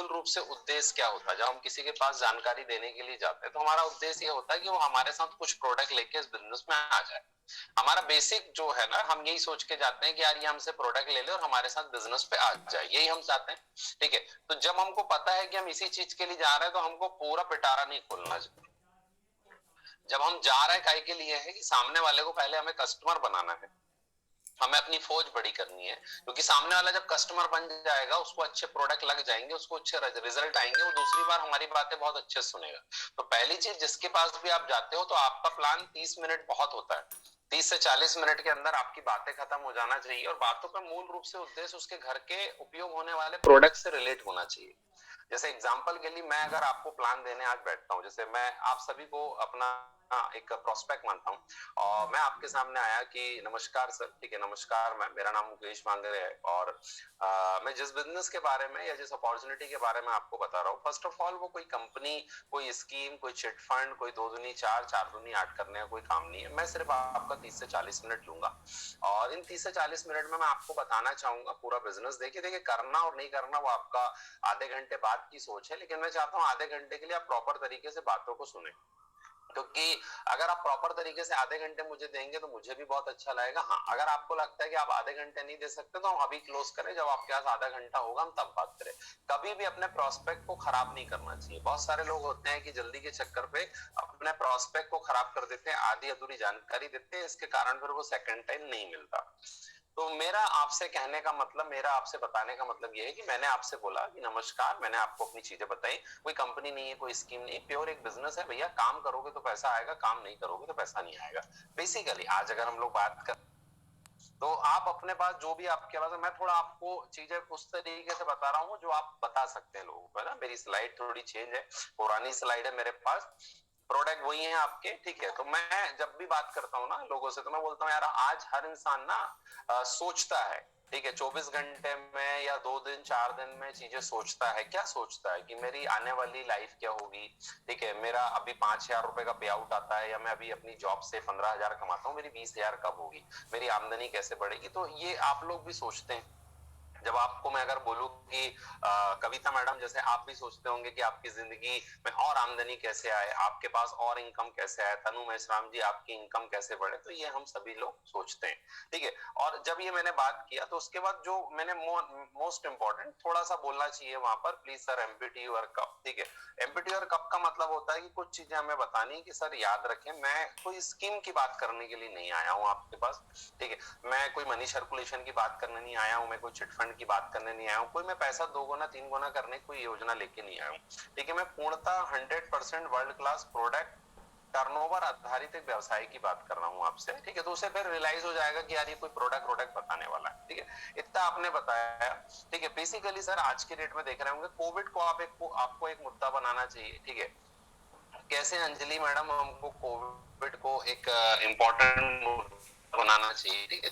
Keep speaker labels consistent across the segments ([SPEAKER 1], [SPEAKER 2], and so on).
[SPEAKER 1] मूल रूप से उद्देश्य क्या होता है? जब हम किसी के पास जानकारी देने के लिए जाते हैं तो हमारा उद्देश्य ये होता है कि वो हमारे साथ कुछ प्रोडक्ट लेके इस बिजनेस में आ जाए। हमारा बेसिक जो है ना, हम यही सोच के जाते हैं कि यार ये हमसे प्रोडक्ट ले ले और हमारे साथ बिजनेस पे आ जाए, यही हम चाहते हैं। ठीक है, तो जब हमको पता है कि हम इसी चीज के लिए जा रहे हैं तो हमको पूरा पिटारा नहीं खोलना चाहिए। जब हम जा रहे हैं काहे के लिए है कि सामने वाले को पहले हमें कस्टमर बनाना है, हमें अपनी फौज बड़ी करनी है। क्योंकि सामने वाला जब कस्टमर बन जाएगा, उसको अच्छे प्रोडक्ट लग जाएंगे, उसको अच्छे रिजल्ट आएंगे, वो दूसरी बार हमारी बातें बहुत अच्छे से सुनेगा। तो पहली चीज, जिसके पास भी आप जाते हो तो आपका प्लान 30 मिनट बहुत होता है, 30 से 40 मिनट के अंदर आपकी बातें खत्म हो जाना चाहिए और बातों का मूल रूप से उद्देश्य उसके घर के उपयोग होने वाले प्रोडक्ट से रिलेट होना चाहिए। जैसे एग्जांपल के लिए मैं अगर आपको प्लान देने आज बैठता हूँ, जैसे मैं आप सभी को अपना एक प्रोस्पेक्ट मानता हूँ और मैं आपके सामने आया कि नमस्कार सर, ठीक है, नमस्कार मैम, मेरा नाम मुकेश मांगरे है और मैं जिस बिजनेस के बारे में या जिस अपॉर्चुनिटी के बारे में आपको बता रहा हूँ, फर्स्ट ऑफ ऑल वो कोई कंपनी, कोई स्कीम, कोई चिट फंड, कोई 2 दूनी 4 4 दूनी 8 करने का कोई काम नहीं है। मैं सिर्फ आपका 30 से 40 मिनट लूंगा और इन 30 से 40 मिनट में मैं आपको बताना चाहूंगा पूरा बिजनेस। देखिए देखिए, करना और नहीं करना वो आपका आधे घंटे बाद की सोच है, लेकिन मैं चाहता हूँ आधे घंटे के लिए आप प्रॉपर तरीके से बातों को सुने। क्योंकि अगर आप प्रॉपर तरीके से आधे घंटे मुझे देंगे तो मुझे भी बहुत अच्छा लगेगा। हाँ, अगर आपको लगता है कि आप आधे घंटे नहीं दे सकते तो हम अभी क्लोज करें, जब आपके पास आधा घंटा होगा हम तब बात करें। कभी भी अपने प्रोस्पेक्ट को खराब नहीं करना चाहिए। बहुत सारे लोग होते हैं कि जल्दी के चक्कर पे अपने प्रोस्पेक्ट को खराब कर देते हैं, आधी अधूरी जानकारी देते हैं, इसके कारण फिर वो सेकंड टाइम नहीं मिलता। तो मेरा आपसे कहने का मतलब, मेरा आपसे बताने का मतलब ये है कि मैंने आपसे बोला कि नमस्कार, मैंने आपको अपनी चीजें बताई, कोई कंपनी नहीं है, कोई स्कीम नहीं, प्योर एक बिजनेस है भैया। काम करोगे तो पैसा आएगा, काम नहीं करोगे तो पैसा नहीं आएगा। बेसिकली आज अगर हम लोग बात कर, तो आप अपने पास जो भी आपके पास है, मैं थोड़ा आपको चीजें उस तरीके से बता रहा हूँ जो आप बता सकते हैं लोगों को, है ना। मेरी स्लाइड थोड़ी चेंज है, पुरानी स्लाइड है मेरे पास, प्रोडक्ट वही है आपके, ठीक है। तो मैं जब भी बात करता हूँ ना लोगों से, तो मैं बोलता हूँ यार आज हर इंसान ना सोचता है, ठीक है, 24 घंटे में या 2 दिन 4 दिन में चीजें सोचता है। क्या सोचता है कि मेरी आने वाली लाइफ क्या होगी, ठीक है, मेरा अभी 5,000 रुपए का पे आउट आता है, या मैं अभी अपनी जॉब से 15,000 कमाता हूँ, मेरी 20,000 कब होगी, मेरी आमदनी कैसे बढ़ेगी। तो ये आप लोग भी सोचते हैं। जब आपको मैं अगर बोलूं कि कविता मैडम, जैसे आप भी सोचते होंगे कि आपकी जिंदगी में और आमदनी कैसे आए, आपके पास और इनकम कैसे आए, तनु मेश्राम जी आपकी इनकम कैसे बढ़े, तो ये हम सभी लोग सोचते हैं, ठीक है। और जब ये मैंने बात किया तो उसके बाद जो मैंने मोस्ट इंपॉर्टेंट थोड़ा सा बोलना चाहिए वहां पर, please sir empty your cup, ठीक है। एम्प्टी योर कप का मतलब होता है कि कुछ चीजें हमें बतानी कि सर याद रखें, मैं कोई स्कीम की बात करने के लिए नहीं आया हूँ आपके पास, ठीक है, मैं कोई मनी सर्कुलेशन की बात करने नहीं आया हूँ, मैं कोई चिट फंड की बात करने नहीं आया हूँ, कोई मैं पैसा 2 गुना 3 गुना करने की कोई योजना लेके नहीं आया हूँ, ठीक है। मैं पूर्णतः 100% वर्ल्ड क्लास प्रोडक्ट टर्नओवर आधारित एक व्यवसाय की बात कर रहा हूँ आपसे, ठीक है। तो उसे फिर रियलाइज हो जाएगा कि यार ये कोई प्रोडक्ट प्रोडक्ट बताने वाला है, ठीक है। इतना आपने बताया, ठीक है। बेसिकली सर आज के डेट में देख रहे होंगे, कोविड को आपको एक मुद्दा बनाना चाहिए, ठीक है। कैसे अंजलि मैडम हमको कोविड को एक इम्पोर्टेंट बनाना चाहिए, ठीक है।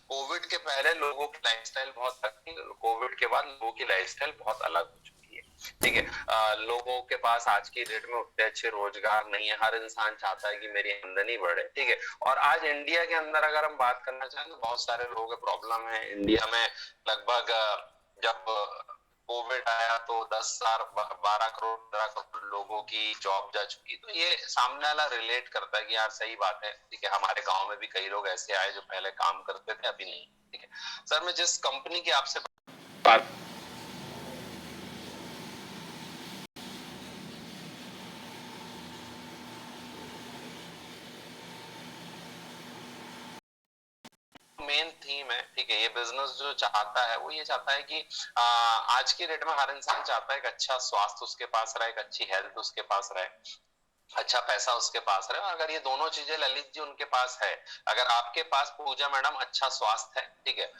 [SPEAKER 1] कोविड के पहले लोगों की लाइफस्टाइल बहुत अलग थी, कोविड के बाद लोगों की लाइफस्टाइल बहुत अलग हो चुकी है, ठीक है। लोगों के पास आज की डेट में उतने अच्छे रोजगार नहीं है, हर इंसान चाहता है कि मेरी आमदनी बढ़े, ठीक है। और आज इंडिया के अंदर अगर हम बात करना चाहें तो बहुत सारे लोगों के प्रॉब्लम है इंडिया में। लगभग जब कोविड आया तो 10 12 करोड़ 15 करोड़ लोगों की जॉब जा चुकी। तो ये सामने वाला रिलेट करता है कि यार सही बात है, ठीक है, हमारे गांव में भी कई लोग ऐसे आए जो पहले काम करते थे अभी नहीं, ठीक है। सर मैं जिस कंपनी की आपसे बात, मेन थीम है, ठीक है, ये बिजनेस जो चाहता है वो ये चाहता है कि आज की डेट में हर इंसान चाहता है एक अच्छा स्वास्थ्य उसके पास रहे, एक अच्छी हेल्थ उसके पास रहे, अच्छा पैसा उसके पास रहे। अगर ये दोनों चीजें ललित जी उनके पास है, अगर आपके पास पूजा मैडम अच्छा स्वास्थ्य है, ठीक है,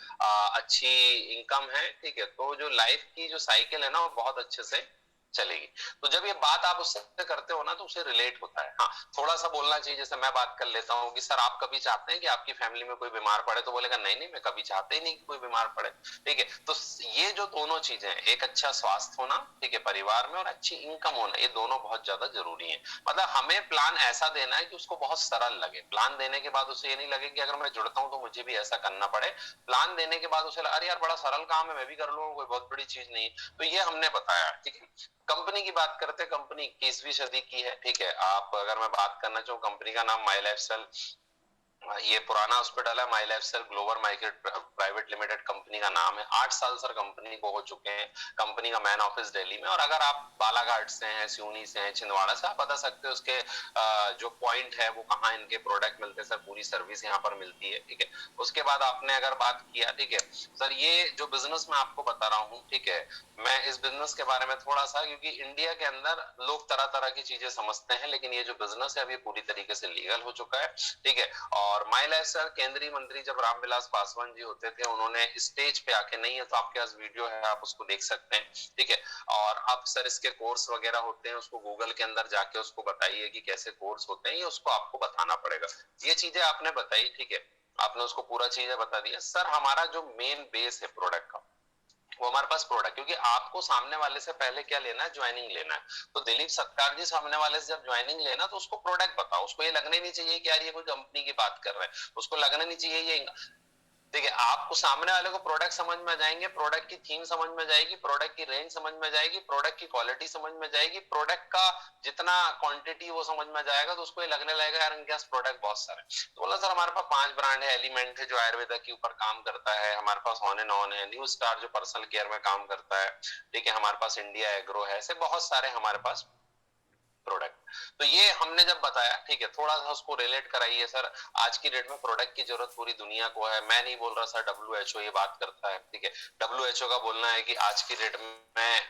[SPEAKER 1] अच्छी इनकम है, ठीक है, तो जो लाइफ की जो साइकिल है ना वो बहुत अच्छे से चलेगी। तो जब ये बात आप उससे करते हो ना तो उसे रिलेट होता है। हाँ, थोड़ा सा बोलना चाहिए, जैसे मैं बात कर लेता हूँ कि सर आप कभी चाहते हैं कि आपकी फैमिली में कोई बीमार पड़े, तो बोलेगा नहीं नहीं मैं कभी चाहते ही नहीं कि कोई बीमार पड़े। ठीक है, तो ये जो दोनों चीजें हैं, एक अच्छा स्वास्थ्य होना, ठीक है, परिवार में, और अच्छी इनकम होना, ये दोनों बहुत ज्यादा जरूरी है। मतलब हमें प्लान ऐसा देना है कि उसको बहुत सरल लगे। प्लान देने के बाद उसे ये नहीं लगे कि अगर मैं जुड़ता हूँ तो मुझे भी ऐसा करना पड़े। प्लान देने के बाद उसे अरे यार बड़ा सरल काम है, मैं भी कर लूंगा, कोई बहुत बड़ी चीज नहीं है। तो ये हमने बताया, ठीक है। कंपनी की बात करते हैं, कंपनी 21वीं सदी की है, ठीक है। आप अगर मैं बात करना चाहूँ, कंपनी का नाम माई लाइफस्टाइल, ये पुराना हॉस्पिटल है, my lifestyle global market private limited company का नाम है। 8 साल सर कंपनी को हो चुके हैं। कंपनी का मैन ऑफिस दिल्ली में, और अगर आप बालाघाट से हैं, सिवनी से हैं, छिंदवाड़ा से, आप बता सकते हो उसके जो पॉइंट है वो कहाँ इनके प्रोडक्ट मिलते हैं। सर पूरी सर्विस यहाँ पर मिलती है, ठीक है। उसके बाद आपने अगर बात किया, ठीक है सर, ये जो बिजनेस मैं आपको बता रहा हूँ, ठीक है, मैं इस बिजनेस के बारे में थोड़ा सा, क्योंकि इंडिया के अंदर लोग तरह तरह की चीजें समझते हैं, लेकिन ये जो बिजनेस है अभी पूरी तरीके से लीगल हो चुका है, ठीक है। और माई लाइफस्टाइल केंद्रीय मंत्री जब रामविलास पासवान जी होते थे, उन्होंने स्टेज पे आके, नहीं है तो आपके पास वीडियो है, आप उसको देख सकते हैं, ठीक है। और अब सर इसके कोर्स वगैरह होते हैं, उसको गूगल के अंदर जाके उसको बताइए कि कैसे कोर्स होते हैं, ये उसको आपको बताना पड़ेगा। ये चीजें आपने बताई, ठीक है, आपने उसको पूरा चीजें बता दिया। सर हमारा जो मेन बेस है प्रोडक्ट का, वो हमारे पास प्रोडक्ट, क्योंकि आपको सामने वाले से पहले क्या लेना है, ज्वाइनिंग लेना है। तो दिलीप सत्कार जी सामने वाले से जब ज्वाइनिंग लेना, तो उसको प्रोडक्ट बताओ। उसको ये लगने नहीं चाहिए कि यार ये कोई कंपनी की बात कर रहे हैं, उसको लगने नहीं चाहिए ये, देखिए आपको सामने वाले को प्रोडक्ट समझ में आ जाएंगे, प्रोडक्ट की थीम समझ में जाएगी, प्रोडक्ट की रेंज समझ में जाएगी, प्रोडक्ट की क्वालिटी समझ में जाएगी, प्रोडक्ट का जितना क्वांटिटी वो समझ में जाएगा, तो उसको ये लगने लगेगा यार इनके पास प्रोडक्ट बहुत सारे। तो बोला सर हमारे पास 5 ब्रांड है, एलिमेंट है जो आयुर्वेदा के ऊपर काम करता है, हमारे पास ऑन एंड ऑन है, न्यू स्टार जो पर्सनल केयर में काम करता है, ठीक है, हमारे पास इंडिया एग्रो है, ऐसे बहुत सारे हमारे पास प्रोडक्ट। तो ये हमने जब बताया, ठीक है, थोड़ा सा उसको रिलेट कराइए सर। आज की डेट में प्रोडक्ट की जरूरत पूरी दुनिया को है, मैं नहीं बोल रहा सर, WHO ये बात करता है, ठीक है। WHO का बोलना है कि आज की डेट में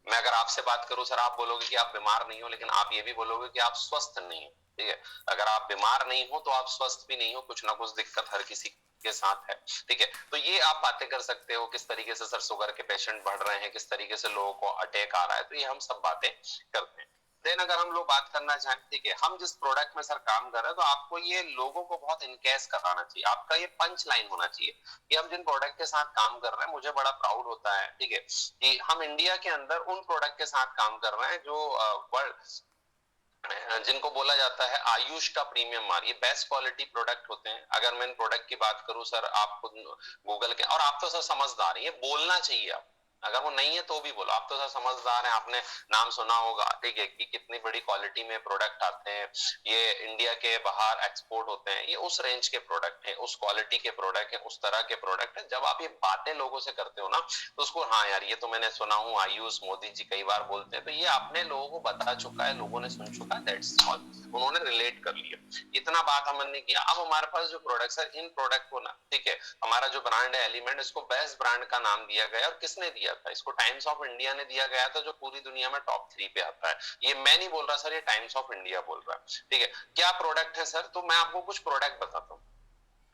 [SPEAKER 1] मैं अगर आपसे बात करूं सर, आप बोलोगे कि आप बीमार नहीं हो, लेकिन आप ये भी बोलोगे कि आप स्वस्थ नहीं हो, ठीक है। अगर आप बीमार नहीं हो तो आप स्वस्थ भी नहीं हो, कुछ ना कुछ दिक्कत हर किसी के साथ है, ठीक है। तो ये आप बातें कर सकते हो, किस तरीके से सर शुगर के पेशेंट बढ़ रहे हैं, किस तरीके से लोगों को अटैक आ रहा है, तो ये हम सब बातें करते हैं। देन अगर हम लोग बात करना चाहें, ठीक है, हम जिस प्रोडक्ट में सर काम कर रहे हैं, तो आपको ये लोगों को बहुत इनकेस कराना चाहिए, आपका ये पंच लाइन होना चाहिए कि हम जिन प्रोडक्ट के साथ काम कर रहे हैं, मुझे बड़ा प्राउड होता है, ठीक है, कि हम इंडिया के अंदर उन प्रोडक्ट के साथ काम कर रहे हैं जो वर्ल्ड, जिनको बोला जाता है आयुष का प्रीमियम मार, ये बेस्ट क्वालिटी प्रोडक्ट होते हैं। अगर मैं इन प्रोडक्ट की बात करूं सर, आप खुद गूगल के, और आप तो सर समझदार हैं, ये बोलना चाहिए आप, अगर वो नहीं है तो भी बोलो, आप तो सर समझदार हैं, आपने नाम सुना होगा, ठीक है, कि कितनी बड़ी क्वालिटी में प्रोडक्ट आते हैं, ये इंडिया के बाहर एक्सपोर्ट होते हैं, ये उस रेंज के प्रोडक्ट है, उस क्वालिटी के प्रोडक्ट है, उस तरह के प्रोडक्ट है। जब आप ये बातें लोगों से करते हो ना, तो उसको हाँ यार ये तो मैंने सुना हूँ, आयुष मोदी जी कई बार बोलते हैं, तो ये आपने लोगों को बता चुका है, लोगों ने सुन चुका है, दैट्स ऑल, उन्होंने रिलेट कर लिया। इतना बात हमने किया। अब हमारे पास जो प्रोडक्ट है, इन प्रोडक्ट को ना, ठीक है, हमारा जो ब्रांड है एलिमेंट, इसको बेस्ट ब्रांड का नाम दिया गया, और किसने दिया था इसको, टाइम्स ऑफ इंडिया ने दिया गया था, जो पूरी दुनिया में टॉप 3 पे आता है। ये मैं नहीं बोल रहा सर, ये टाइम्स ऑफ इंडिया बोल रहा है, ठीक है। क्या प्रोडक्ट है सर, तो मैं आपको कुछ प्रोडक्ट बताता हूँ,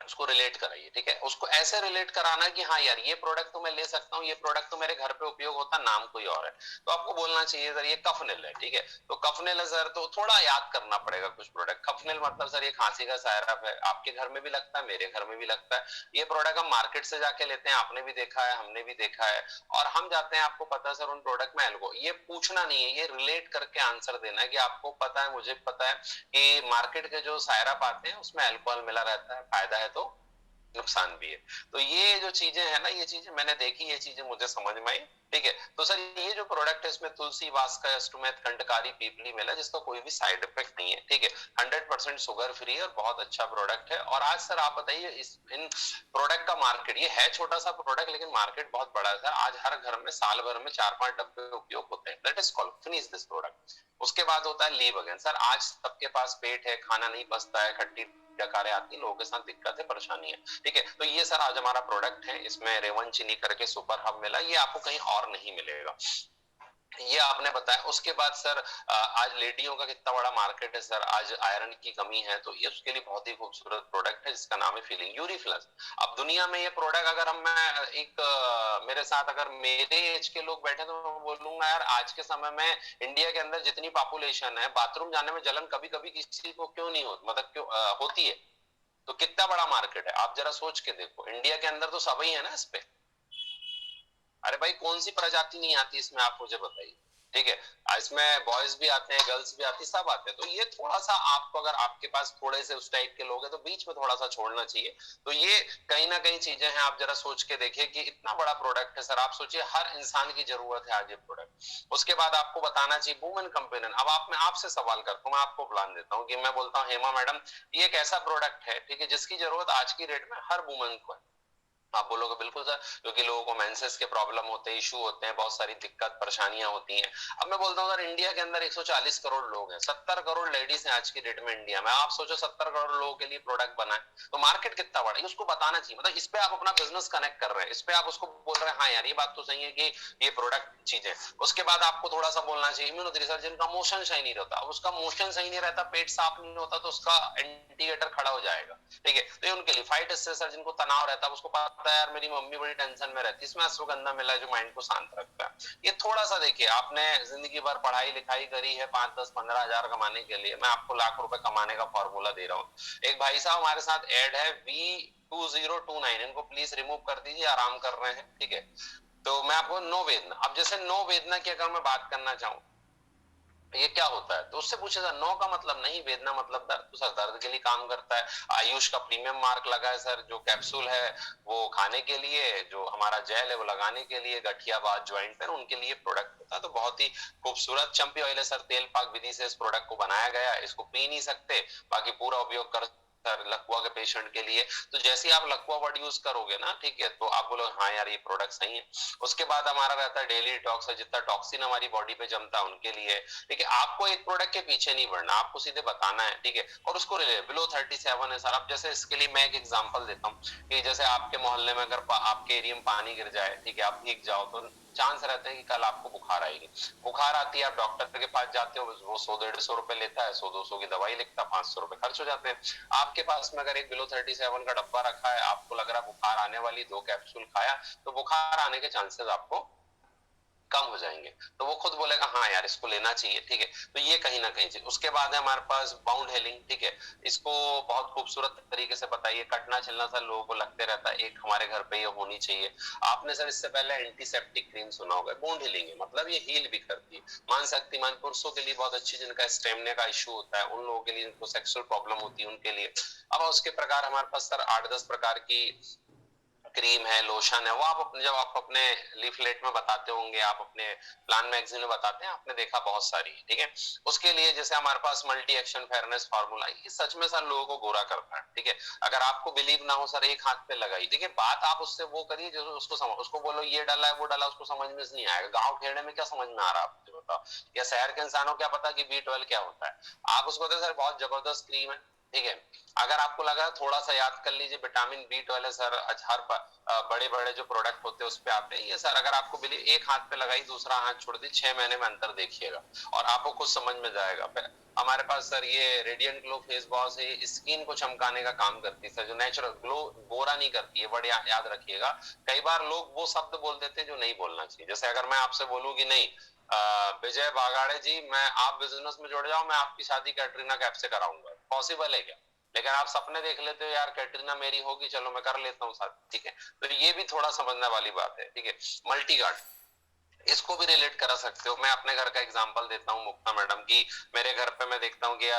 [SPEAKER 1] उसको रिलेट कराइए, ठीक है, उसको ऐसे रिलेट कराना कि हाँ यार ये प्रोडक्ट तो मैं ले सकता हूँ, ये प्रोडक्ट तो मेरे घर पे उपयोग होता, नाम कोई और है। तो आपको बोलना चाहिए सर ये कफनेल है, ठीक है, तो कफनेल है सर, तो थोड़ा याद करना पड़ेगा कुछ प्रोडक्ट। कफनेल मतलब सर ये खांसी का सायरप है, आपके घर में भी लगता है, मेरे घर में भी लगता है। ये प्रोडक्ट हम मार्केट से जाके लेते हैं, आपने भी देखा है, हमने भी देखा है, और हम जाते हैं, आपको पता है सर उन प्रोडक्ट में एल्को, ये पूछना नहीं है, ये रिलेट करके आंसर देना है कि आपको पता है, मुझे पता है कि मार्केट के जो सायरप आते हैं उसमें अल्कोहल मिला रहता है, फायदा है तो नुकसान भी है। तो ये जो चीजें है ना, ये चीजें मैंने देखी, ये चीजें मुझे समझ में आई, ठीक है। तो सर ये जो प्रोडक्ट है, इसमें तुलसी, वास्का, अष्टमेथ, कंटकारी, पीपली मिला, जिसका कोई भी साइड इफेक्ट नहीं है, ठीक है, 100% शुगर फ्री है, और बहुत अच्छा प्रोडक्ट है। और आज सर आप बताइए, इस इन प्रोडक्ट का मार्केट, ये है छोटा सा प्रोडक्ट, लेकिन मार्केट बहुत बड़ा है सर। आज हर घर में साल भर में 4-5 डब्बे उपयोग होते हैं, that is called finish this product. उसके बाद होता है लीव अगेन सर, आज सबके पास पेट है, खाना नहीं पचता है, खट्टी डकारें आती, लोगों के साथ दिक्कत है, परेशानी है, ठीक है। तो ये सर आज हमारा प्रोडक्ट है, इसमें रेवन चीनी करके सुपर हब मिला, ये आपको कहीं और नहीं मिलेगा। ये आपने बताया। उसके बाद सर आज लेडियों का कितना बड़ा मार्केट है सर, आज आयरन की कमी है, तो ये उसके लिए बहुत ही खूबसूरत प्रोडक्ट है जिसका नाम है फीलिंग यूरिफ्लस। अब दुनिया में ये प्रोडक्ट अगर हम मैं एक मेरे साथ अगर मेरे एज के लोग बैठे तो मैं बोलूंगा यार आज के समय में इंडिया के अंदर जितनी पॉपुलेशन है, बाथरूम जाने में जलन कभी कभी किसी को क्यों नहीं होती, मतलब क्यों होती है। तो कितना बड़ा मार्केट है आप जरा सोच के देखो, इंडिया के अंदर तो सभी है ना इस पे। अरे भाई कौन सी प्रजाति नहीं आती इसमें, आप मुझे बताइए। ठीक है, इसमें बॉयज भी आते हैं, गर्ल्स भी आती है, सब आते हैं। तो ये थोड़ा सा आपको, अगर आपके पास थोड़े से उस टाइप के लोग हैं तो बीच में थोड़ा सा छोड़ना चाहिए। तो ये कहीं ना कहीं चीजें हैं, आप जरा सोच के देखिए कि इतना बड़ा प्रोडक्ट है सर, आप सोचिए हर इंसान की जरूरत है आज ये प्रोडक्ट। उसके बाद आपको बताना चाहिए वुमेन कंपेनियन। अब आप, मैं आपसे सवाल करता हूँ, मैं आपको प्लान देता हूँ कि मैं बोलता हूँ हेमा मैडम ये एक ऐसा प्रोडक्ट है, ठीक है, जिसकी जरूरत आज की डेट में हर वुमेन को है। आप बोलोगे बिल्कुल सर, क्योंकि लोगों को मेंसेस के प्रॉब्लम होते हैं, इशू होते हैं, बहुत सारी दिक्कत परेशानियां होती हैं। अब मैं बोलता हूँ सर इंडिया के अंदर 140 करोड़ लोग हैं, 70 करोड़ लेडीज हैं आज की डेट में इंडिया में। आप सोचो 70 करोड़ लोगों के लिए प्रोडक्ट बनाए तो मार्केट कितना बड़ा है, उसको बताना चाहिए। मतलब इस पे आप अपना बिजनेस कनेक्ट कर रहे हैं, इस पे आप उसको बोल रहे हैं हाँ यार ये बात तो सही है कि ये प्रोडक्ट चीज है। उसके बाद आपको थोड़ा सा बोलना चाहिए इम्यूनोथेरेपी सर जिनका मोशन सही नहीं रहता, अब उसका मोशन सही नहीं रहता, पेट साफ नहीं होता, तो उसका इंडिकेटर खड़ा हो जाएगा। ठीक है, तो ये उनके लिए फाइट स्ट्रेस सर जिनको तनाव रहता है, उसको पता है यार मेरी मम्मी बड़ी टेंशन में रहती है, इसमें अश्वगंधा मिला है जो माइंड को शांत रखता है। ये थोड़ा सा देखिए, आपने जिंदगी भर पढ़ाई लिखाई करी है 5, 10, 15 हजार कमाने के लिए, मैं आपको लाख रुपए कमाने का फॉर्मूला दे रहा हूँ। एक भाई साहब हमारे साथ ऐड है V2029, इनको प्लीज रिमूव कर दीजिए, आराम कर रहे हैं। ठीक है, तो मैं आपको नो वेदना, अब जैसे नो वेदना की अगर मैं बात करना चाहूँ ये क्या होता है, तो उससे पूछेगा नो का मतलब नहीं, वेदना मतलब दर्द, तो सर दर्द के लिए काम करता है। आयुष का प्रीमियम मार्क लगा है सर, जो कैप्सूल है वो खाने के लिए, जो हमारा जेल है वो लगाने के लिए, गठियाबाद ज्वाइंट पे उनके लिए प्रोडक्ट होता है। तो बहुत ही खूबसूरत चंपी ऑयल है सर, तेल पाक विधि से इस प्रोडक्ट को बनाया गया है। इसको पी नहीं सकते, बाकी पूरा उपयोग कर सर लकवा के पेशेंट के लिए। तो जैसे आप लकवा वर्ड यूज करोगे ना, ठीक है, तो आप बोलोगे हाँ यार ये प्रोडक्ट सही है। उसके बाद हमारा रहता है डेली डिटॉक्स, जितना टॉक्सिन हमारी बॉडी पे जमता है उनके लिए। ठीक है, आपको एक प्रोडक्ट के पीछे नहीं बढ़ना, आपको सीधे बताना है। ठीक है, और उसको बिलो 37 है सर। अब जैसे इसके लिए मैं एक एग्जांपल देता हूँ कि जैसे आपके मोहल्ले में अगर आपके एरिया में पानी गिर जाए, ठीक है, आप भीग जाओ, तो चांस रहते हैं कि कल आपको बुखार आएगी। बुखार आती है, आप डॉक्टर के पास जाते हो, वो 100, 150 रुपए लेता है, 100, 200 की दवाई लिखता है, 500 रुपए खर्च हो जाते हैं। आपके पास में अगर एक बिलो 37 का डब्बा रखा है, आपको लग रहा है बुखार आने वाली, 2 कैप्सूल खाया तो बुखार आने के चांसेस आपको कम हो जाएंगे। तो वो खुद बोलेगा हाँ यार इसको लेना चाहिए। ठीक है, तो ये कहीं ना कहीं चीज। उसके बाद है हमारे पास बाउंड हेलिंग। ठीक है, इसको बहुत खूबसूरत तरीके से बताइए, कटना छिलना सर लोगों को लगते रहता है, एक हमारे घर पे ये होनी चाहिए। आपने सर इससे पहले एंटीसेप्टिक क्रीम सुना होगा, बाउंड हीलिंग है, मतलब ये हील भी करती है। मान शक्तिमान पुरुषों के लिए बहुत अच्छी, जिनका स्टेमिना का इशू होता है, उन लोगों के लिए, जिनको सेक्सुअल प्रॉब्लम होती है उनके लिए। अब उसके प्रकार हमारे पास सर 8, 10 प्रकार की क्रीम है, लोशन है, वो आप अपने, जब आप अपने लीफलेट में बताते होंगे, आप अपने प्लान मैगजीन में बताते हैं, आपने देखा बहुत सारी। ठीक है, उसके लिए जैसे हमारे पास मल्टी एक्शन फेयरनेस फार्मूला, ये सच में सर लोगों को गोरा करता है। ठीक है, अगर आपको बिलीव ना हो सर, एक हाथ पे लगाई, ठीक है, बात आप उससे वो करिए जो उसको समझ, उसको बोलो ये डाला है वो डाला, उसको समझ में नहीं आएगा। गाँव खेड़े में क्या समझ में आ रहा है आपको बताओ, या शहर के इंसानों क्या पता कि B12 क्या होता है। आप उसको बताए सर बहुत जबरदस्त क्रीम है। ठीक है, अगर आपको लगा थोड़ा सा याद कर लीजिए, विटामिन B12 है सर, हर बड़े बड़े जो प्रोडक्ट होते हैं उस पे आते हैं ये सर। अगर आपको बिली एक हाथ पे लगाई, दूसरा हाथ छोड़ दी, 6 महीने में अंतर देखिएगा और आपको खुद समझ में जाएगा। फिर हमारे पास सर ये रेडियंट ग्लो फेस वॉश है, स्किन को चमकाने का काम करती है सर, जो नेचुरल ग्लो, गोरा नहीं करती है, बड़े याद रखिएगा। कई बार लोग वो शब्द बोल देते हैं जो नहीं बोलना चाहिए। जैसे अगर मैं आपसे बोलूँ कि नहीं विजय बागाड़े जी, मैं आप बिजनेस में जुड़ जाओ, मैं आपकी शादी कैटरीना कैफ से कराऊंगा, पॉसिबल है क्या? लेकिन आप सपने देख लेते हो यार कैटरीना मेरी होगी, चलो मैं कर लेता हूँ साथ। ठीक है, तो ये भी थोड़ा समझने वाली बात है। ठीक है, मल्टी गार्ड, इसको भी रिलेट करा सकते हो। मैं अपने घर का एग्जांपल देता हूँ मुक्ता मैडम की। मेरे घर पे मैं देखता हूँ कि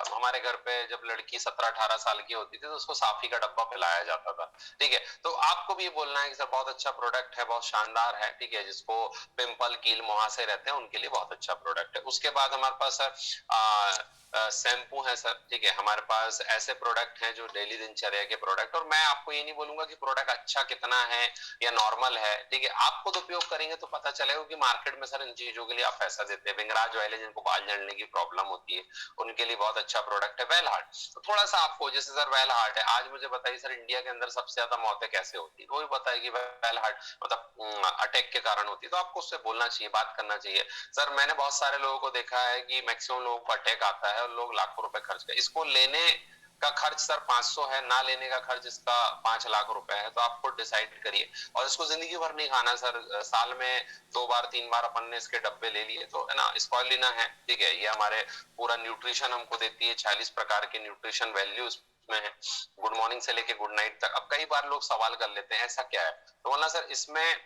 [SPEAKER 1] हमारे घर पे जब लड़की 17, 18 साल की होती थी तो उसको साफी का डब्बा पिलाया जाता था। ठीक है, तो आपको भी ये बोलना है कि सर बहुत अच्छा प्रोडक्ट है, बहुत शानदार है। ठीक है, जिसको पिंपल कील मुहासे रहते हैं उनके लिए बहुत अच्छा प्रोडक्ट है। उसके बाद हमारे पास सर शैम्पू है सर। ठीक है, हमारे पास ऐसे प्रोडक्ट हैं जो डेली दिनचर्या के प्रोडक्ट, और मैं आपको ये नहीं बोलूंगा कि प्रोडक्ट अच्छा कितना है या नॉर्मल है। ठीक है, आप खुद उपयोग करेंगे तो पता चलेगा हो कि मार्केट में सर इन चीजों के लिए आप पैसा देते हैं। विंगराज ऑयल है, जिनको बाल झड़ने की प्रॉब्लम होती है, उनके लिए बहुत अच्छा प्रोडक्ट है वेल हार्ट। तो थोड़ा सा आपको, जैसे सर वेल हार्ट है, आज मुझे बताइए सर इंडिया के अंदर सबसे ज्यादा मौतें कैसे होती है, वो भी पता है कि वेल हार्ट मतलब अटैक के कारण होती है। तो आपको उससे बोलना चाहिए, बात करना चाहिए। सर मैंने बहुत सारे लोगों को देखा है कि मैक्सिमम लोगों को अटैक आता है और लोग लाखों रुपए खर्च कर, इसको लेने का खर्च सर 500 है, ना लेने का खर्च इसका 5 लाख रुपए है। तो आप खुद डिसाइड करिए, और इसको जिंदगी भर नहीं खाना सर। साल में 2 बार 3 बार अपन ने इसके डब्बे ले लिए तो है ना, स्पाइरुलिना है, ठीक है, ये हमारे पूरा न्यूट्रिशन हमको देती है, 40 प्रकार के न्यूट्रिशन वैल्यूज में है, गुड मॉर्निंग से लेके गुड नाइट तक। अब कई बार लोग सवाल कर लेते हैं ऐसा क्या है, तो बोला सर इसमें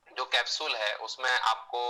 [SPEAKER 1] जो कैप्सूल है उसमें आपको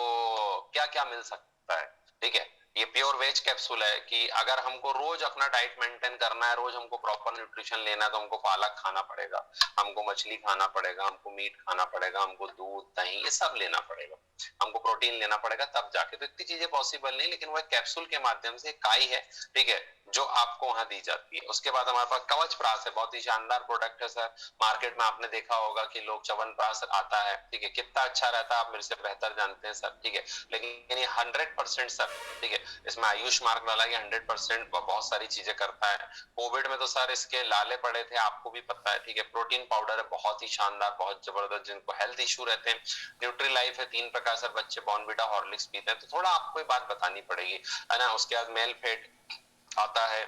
[SPEAKER 1] क्या क्या मिल सकता है, ठीक है। ये प्योर वेज कैप्सूल है कि अगर हमको रोज अपना डाइट मेंटेन करना है, रोज हमको प्रॉपर न्यूट्रिशन लेना है, तो हमको पालक खाना पड़ेगा, हमको मछली खाना पड़ेगा, हमको मीट खाना पड़ेगा, हमको दूध दही ये सब लेना पड़ेगा, हमको प्रोटीन लेना पड़ेगा, तब जाके। तो इतनी चीजें पॉसिबल नहीं, लेकिन वह कैप्सूल के माध्यम से काई है, ठीक है, जो आपको वहां दी जाती है। उसके बाद हमारे पास कवच प्राश है, बहुत ही शानदार प्रोडक्ट है सर। मार्केट में आपने देखा होगा कि लोग च्यवनप्राश आता है, ठीक है, कितना अच्छा रहता है आप मेरे से बेहतर जानते हैं सर, ठीक है। लेकिन ये 100% सर, ठीक है, इसमें आयुष मार्क डाला कि 100% बहुत सारी चीजें करता है। कोविड में तो सर इसके लाले पड़े थे, आपको भी पता है, ठीक है। प्रोटीन पाउडर है, बहुत ही शानदार, बहुत जबरदस्त, जिनको हेल्थ इशू रहते हैं। न्यूट्री लाइफ है, 3 प्रकार सर, बच्चे बॉर्नविटा हॉर्लिक्स पीते हैं, तो थोड़ा आपको ये बात बतानी पड़ेगी, है ना। उसके बाद मेल फेट आता है,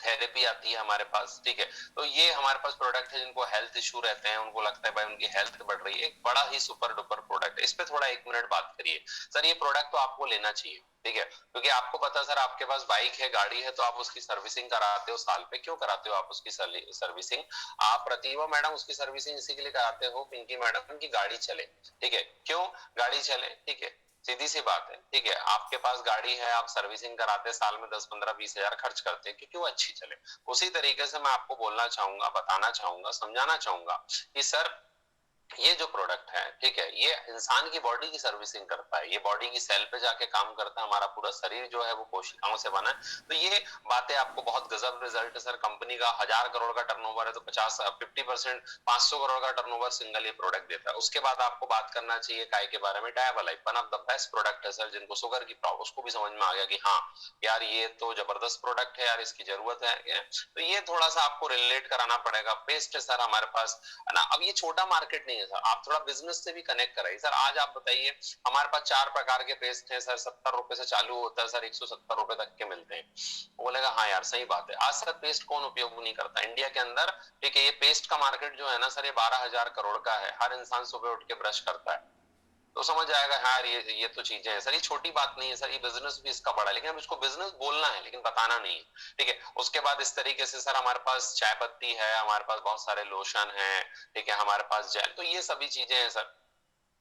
[SPEAKER 1] थेरेपी आती है हमारे पास, ठीक है। तो ये हमारे पास प्रोडक्ट है जिनको हेल्थ इशू रहते हैं, उनको लगता है भाई उनकी हेल्थ बढ़ रही है, एक बड़ा ही सुपर डुपर प्रोडक्ट है। इस पे थोड़ा 1 मिनट बात करिए सर। ये प्रोडक्ट तो आपको लेना चाहिए, ठीक है, क्योंकि आपको पता है सर, आपके पास बाइक है, गाड़ी है, तो आप उसकी सर्विसिंग कराते हो साल पे। क्यों कराते हो आप उसकी सर्विसिंग? आप प्रतिभा मैडम उसकी सर्विसिंग इसी के लिए कराते हो, पिंकी मैडम की गाड़ी चले, ठीक है। क्यों गाड़ी चले, ठीक है, सीधी सी बात है, ठीक है। आपके पास गाड़ी है, आप सर्विसिंग कराते, साल में 10 15 20 हजार खर्च करते हैं क्योंकि वो अच्छी चले। उसी तरीके से मैं आपको बोलना चाहूंगा, बताना चाहूंगा, समझाना चाहूंगा कि सर ये जो प्रोडक्ट है, ठीक है, ये इंसान की बॉडी की सर्विसिंग करता है, ये बॉडी की सेल पे जाके काम करता है। हमारा पूरा शरीर जो है वो कोशिकाओं से बना है। तो ये बातें आपको बहुत गजब रिजल्ट है सर। कंपनी का 1000 करोड़ का टर्नओवर है, तो 50% 500 करोड़ का टर्नओवर सिंगल ये प्रोडक्ट देता है। उसके बाद आपको बात करना चाहिए काय के बारे में। डायाबालाइफ one of the best product है सर, जिनको शुगर की प्रॉब्लम, उसको भी समझ में आ गया कि हाँ यार ये तो जबरदस्त प्रोडक्ट है यार, इसकी जरूरत है। तो ये थोड़ा सा आपको रिलेट कराना पड़ेगा। पेस्ट है सर हमारे पास, है ना। अब ये छोटा मार्केट नहीं है सर, आप थोड़ा बिजनेस से भी कनेक्ट कराइए सर। आज आप बताइए, हमारे पास 4 प्रकार के पेस्ट हैं सर, 70 रुपए से चालू होता है सर, 170 रुपए तक के मिलते हैं। वो बोलेगा हाँ यार सही बात है। आज सर पेस्ट कौन उपयोग नहीं करता इंडिया के अंदर, ठीक है। ये पेस्ट का मार्केट जो है ना सर, ये 12,000 करोड़ का है। हर इंसान सुबह उठ के ब्रश करता है, तो समझ आएगा हाँ ये तो चीजें हैं सर। ये छोटी बात नहीं है सर, ये बिजनेस भी इसका बड़ा है, लेकिन हम इसको बिजनेस बोलना है लेकिन बताना नहीं है, ठीक है। उसके बाद इस तरीके से सर हमारे पास चाय पत्ती है, हमारे पास बहुत सारे लोशन है, ठीक है, हमारे पास जेल, तो ये सभी चीजें हैं सर।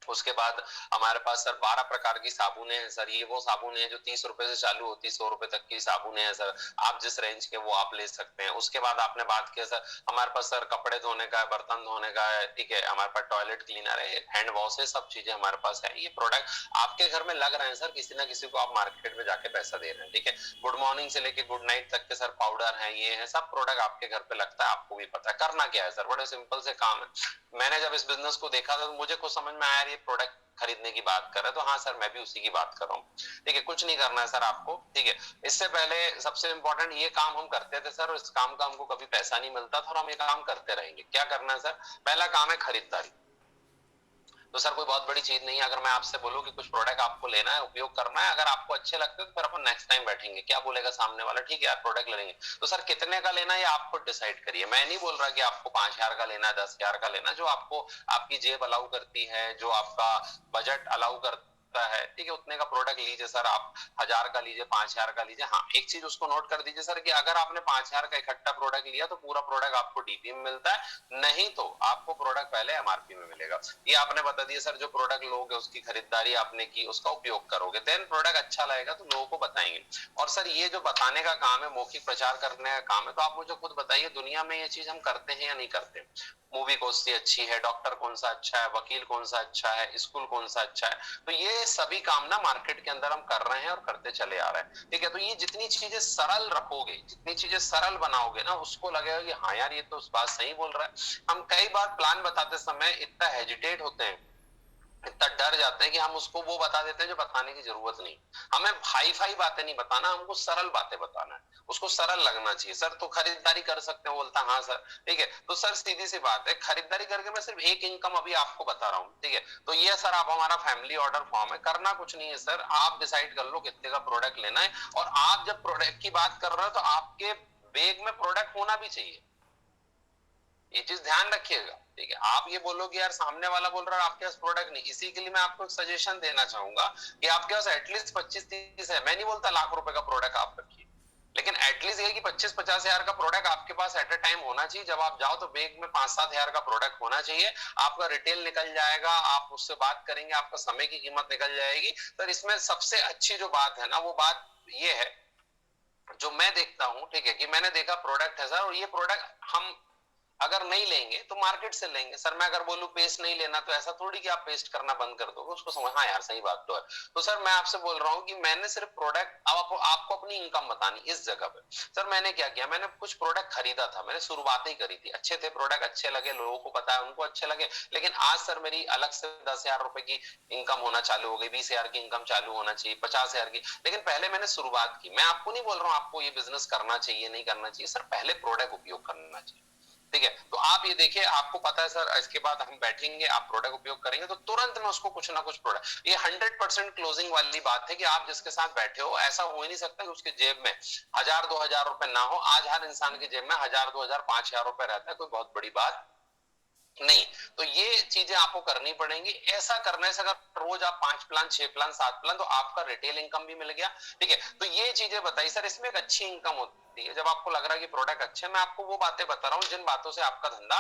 [SPEAKER 1] उसके बाद हमारे पास सर 12 प्रकार की साबुनें हैं सर। ये वो साबुनें हैं जो 30 रुपए से चालू होती है, 100 रुपए तक की साबुनें हैं सर। आप जिस रेंज के वो आप ले सकते हैं। उसके बाद आपने बात किया सर, हमारे पास सर कपड़े धोने का है, बर्तन धोने का है, ठीक है, हमारे पास टॉयलेट क्लीनर है, हैंड वॉश है, सब चीजें हमारे पास है। ये प्रोडक्ट आपके घर में लग रहे हैं सर, किसी ना किसी को आप मार्केट में जाके पैसा दे रहे हैं, ठीक है। गुड मॉर्निंग से लेके गुड नाइट तक के सर पाउडर है, ये है सब प्रोडक्ट आपके घर पे लगता है, आपको भी पता है। करना क्या है सर, बड़े सिंपल से काम है। मैंने जब इस बिजनेस को देखा था तो मुझे कुछ समझ में आया, ये प्रोडक्ट खरीदने की बात कर रहे, तो हाँ सर मैं भी उसी की बात कर रहा हूँ, ठीक है। कुछ नहीं करना है सर आपको, ठीक है। इससे पहले सबसे इंपॉर्टेंट ये काम हम करते थे सर, और इस काम का हमको कभी पैसा नहीं मिलता था, और हम ये काम करते रहेंगे। क्या करना है सर? पहला काम है खरीदारी। तो सर कोई बहुत बड़ी चीज नहीं है, अगर मैं आपसे बोलूं कि कुछ प्रोडक्ट आपको लेना है, उपयोग करना है, अगर आपको अच्छे लगते हैं तो फिर अपन नेक्स्ट टाइम बैठेंगे। क्या बोलेगा सामने वाला? ठीक है यार प्रोडक्ट लेंगे। तो सर कितने का लेना है ये आप खुद डिसाइड करिए। मैं नहीं बोल रहा कि आपको 5,000 का लेना है, 10,000 का लेना है, जो आपको आपकी जेब अलाउ करती है, जो आपका बजट अलाउ करता है, ठीक है, उतने का प्रोडक्ट लीजिए सर। आप 1,000 का लीजिए, 5,000 का लीजिए। हाँ एक चीज उसको नोट कर दीजिए सर कि अगर आपने 5,000 का इकट्ठा प्रोडक्ट लिया तो पूरा प्रोडक्ट आपको डीपी में मिलता है, नहीं तो आपको प्रोडक्ट पहले एमआरपी में मिलेगा। ये आपने बता दिया सर, जो प्रोडक्ट लोगे उसकी खरीदारी आपने की, उसका उपयोग करोगे, देन प्रोडक्ट अच्छा लगेगा तो लोगों को बताएंगे। और सर ये जो बताने का काम है, मौखिक प्रचार करने का काम है, तो आप मुझे खुद बताइए दुनिया में ये चीज हम करते हैं या नहीं करते? मूवी कौन सी अच्छी है, डॉक्टर कौन सा अच्छा है, वकील कौन सा अच्छा है, स्कूल कौन सा अच्छा है, तो ये सभी काम ना मार्केट के अंदर हम कर रहे हैं और करते चले आ रहे हैं, ठीक है। तो ये जितनी चीजें सरल रखोगे, जितनी चीजें सरल बनाओगे ना, उसको लगेगा कि हाँ यार ये तो उस बात सही बोल रहा है। हम कई बार प्लान बताते समय इतना हेजिटेट होते हैं इतना डर जाते हैं कि हम उसको वो बता देते हैं जो बताने की जरूरत नहीं। हमें हाई फाई बातें नहीं बताना, हमको सरल बातें बताना है, उसको सरल लगना चाहिए। सर तो खरीदारी कर सकते हैं, बोलता हाँ सर ठीक है। तो सर सीधी सी बात है, खरीदारी करके मैं सिर्फ एक इनकम अभी आपको बता रहा हूँ ठीक है। तो ये सर आप हमारा फैमिली ऑर्डर फॉर्म है, करना कुछ नहीं है सर, आप डिसाइड कर लो कितने का प्रोडक्ट लेना है। और आप जब प्रोडक्ट की बात कर रहे हो तो आपके बैग में प्रोडक्ट होना भी चाहिए, ये चीज ध्यान रखिएगा ठीक है। आप ये बोलो कि यार सामने वाला बोल रहा है आपके पास प्रोडक्ट नहीं, इसी के लिए मैं आपको एक सजेशन देना चाहूंगा कि आपके पास एटलीस्ट 25-30 है, मैं नहीं बोलता लाख रुपए का प्रोडक्ट आप रखिए, लेकिन एटलीस्ट ये कि 25-50 हजार का प्रोडक्ट आपके पास एट अ टाइम होना चाहिए। जब आप जाओ तो बैग में 5-7 हजार का प्रोडक्ट होना चाहिए, आपका रिटेल निकल जाएगा, आप उससे बात करेंगे, आपका समय की कीमत निकल जाएगी। तो इसमें सबसे अच्छी जो बात है ना, वो बात ये है जो मैं देखता हूं ठीक है, कि मैंने देखा प्रोडक्ट है सर, और ये प्रोडक्ट हम अगर नहीं लेंगे तो मार्केट से लेंगे। सर मैं अगर बोलूं पेस्ट नहीं लेना तो ऐसा थोड़ी कि आप पेस्ट करना बंद कर दोगे, उसको समझ, हाँ यार सही बात तो है। तो सर मैं आपसे बोल रहा हूँ कि मैंने सिर्फ प्रोडक्ट, अब आपको अपनी इनकम बतानी इस जगह पे। सर मैंने क्या किया, मैंने कुछ प्रोडक्ट खरीदा था, मैंने शुरुआत ही करी थी, अच्छे थे प्रोडक्ट, अच्छे लगे, लोगों को पता है, उनको अच्छे लगे। लेकिन आज सर मेरी अलग से 10,000 रुपए की इनकम होना चालू हो गई, 20,000 की इनकम चालू होना चाहिए, 50,000 की। लेकिन पहले मैंने शुरुआत की। मैं आपको नहीं बोल रहा हूँ आपको ये बिजनेस करना चाहिए नहीं करना चाहिए, सर पहले प्रोडक्ट उपयोग करना चाहिए ठीक है। तो आप ये देखिए, आपको पता है सर इसके बाद हम बैठेंगे, आप प्रोडक्ट उपयोग करेंगे तो तुरंत में उसको कुछ ना कुछ प्रोडक्ट, ये 100% क्लोजिंग वाली बात है कि आप जिसके साथ बैठे हो ऐसा हो ही नहीं सकता कि उसके जेब में 1,000-2,000 रुपए ना हो। आज हर इंसान के जेब में 1,000-2,000-5,000 रुपए रहता है, कोई बहुत बड़ी बात नहीं। तो ये चीजें आपको करनी पड़ेंगी। ऐसा करने से अगर रोज आप 5 प्लान 6 प्लान 7 प्लान, तो आपका रिटेल इनकम भी मिल गया ठीक है। तो ये चीजें बताई सर, इसमें एक अच्छी इनकम होती है जब आपको लग रहा है कि प्रोडक्ट अच्छे। मैं आपको वो बातें बता रहा हूँ जिन बातों से आपका धंधा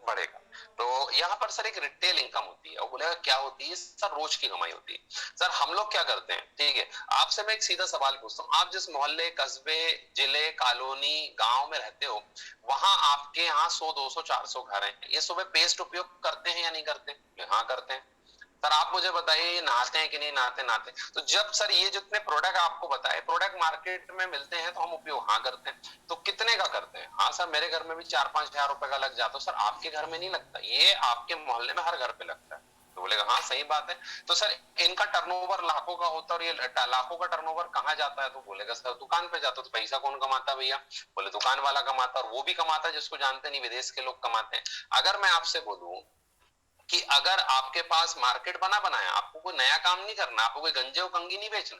[SPEAKER 1] बढ़ेगा। तो यहाँ पर सर एक रिटेल इनकम होती है, वो बोलेगा क्या होती है सर, रोज की कमाई होती है। सर हम लोग क्या करते हैं ठीक है, आपसे मैं एक सीधा सवाल पूछता हूँ, आप जिस मोहल्ले, कस्बे, जिले, कॉलोनी, गांव में रहते हो, वहां आपके यहाँ 100, 200, 400 घर हैं, ये सुबह पेस्ट उपयोग करते हैं या नहीं करते? हाँ करते हैं। सर आप मुझे बताइए ये नहाते हैं कि नहीं नहाते? नहाते। तो जब सर ये जितने प्रोडक्ट आपको बताए, प्रोडक्ट मार्केट में मिलते हैं तो हम उपयोग हाँ करते हैं। तो कितने का करते हैं? हाँ सर मेरे घर में भी 4-5 हजार रुपए का लग जाता है। सर आपके घर में नहीं लगता, ये आपके मोहल्ले में हर घर पे लगता है। तो बोलेगा हाँ सही बात है। तो सर इनका टर्नओवर लाखों का होता है, और ये लाखों का टर्नओवर कहाँ जाता है? तो बोलेगा सर दुकान पे जाता है। तो पैसा कौन कमाता है भैया? बोले दुकान वाला कमाता है, और वो भी कमाता है जिसको जानते नहीं, विदेश के लोग कमाते हैं। अगर मैं आपसे बोलूं कि अगर आपके पास मार्केट बना बनाया, आपको कोई नया काम नहीं करना, आपको कोई गंजे और कंगी नहीं बेचना,